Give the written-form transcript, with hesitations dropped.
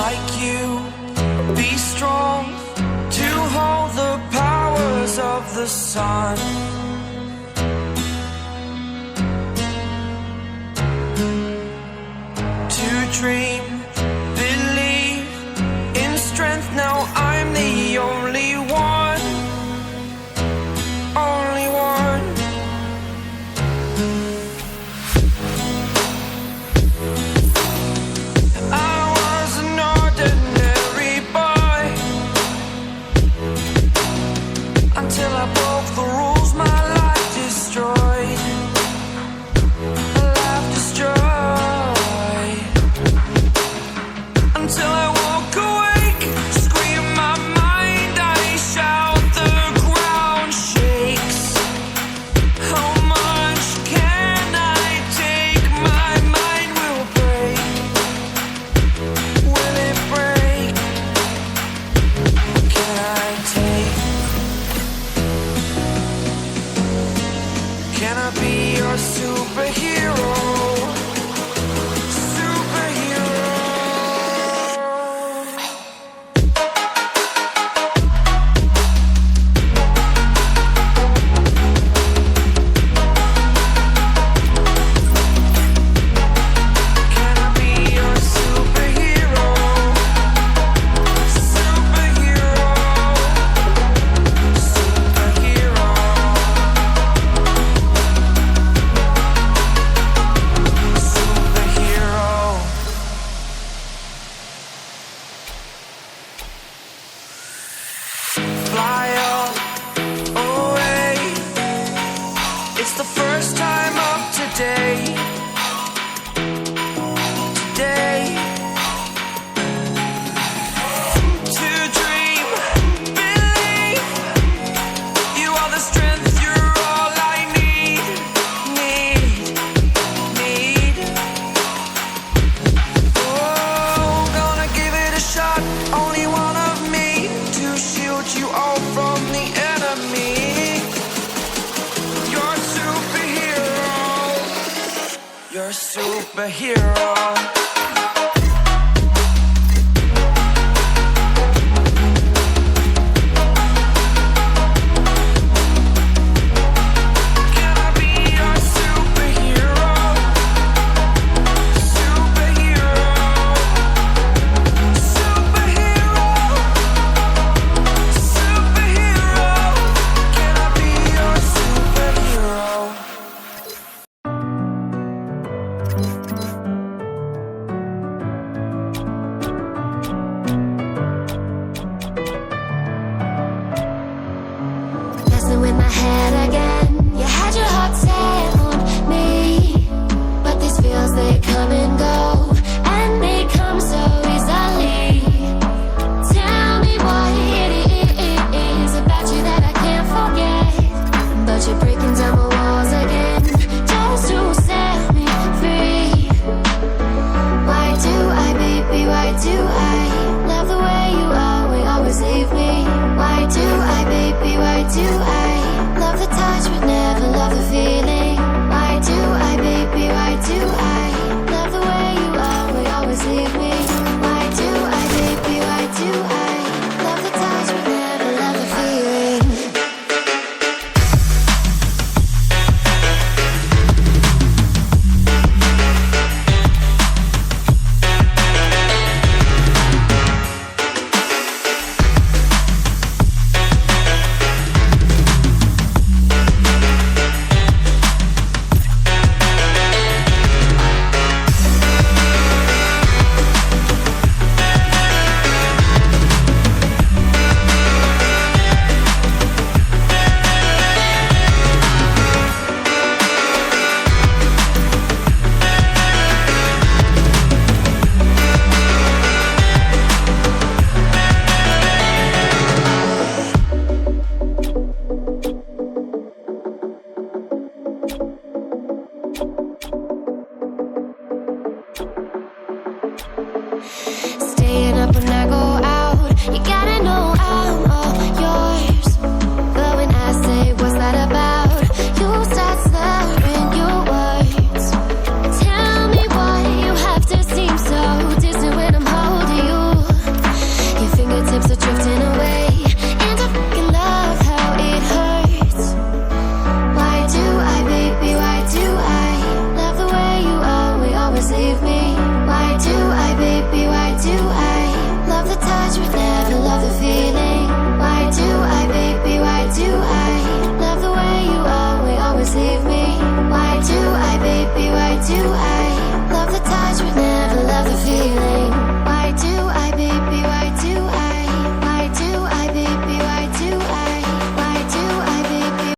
like you, be strong to hold the powers of the sun. To dream, believe in strength. Now I'm the only one, only one. I was an ordinary boy until I broke the rules. My life destroyed, life destroyed. Until I woke awake, scream my mind, I shout, the ground shakes. How much can I take? My mind will break. Will it break? Can I take? Can I be your superhero? Fly up away. It's the first time of today. Today. To dream, believe. You are the strength, you're all I need. Need. Oh, gonna give it a shot. Only one of me to shield you all from the enemy. You're a superhero. You're a superhero. Can I be your superhero? Superhero. Superhero. Superhero. Can I be your superhero? Messing with my head again. You had your heart set on me, but these feels, they come and go, and they come so easily. Tell me what it is about you that I can't forget, but you're breaking down my walls again just to set me free. Why do I, baby, why do I love the way you are, we always leave me? Why do I, baby, why do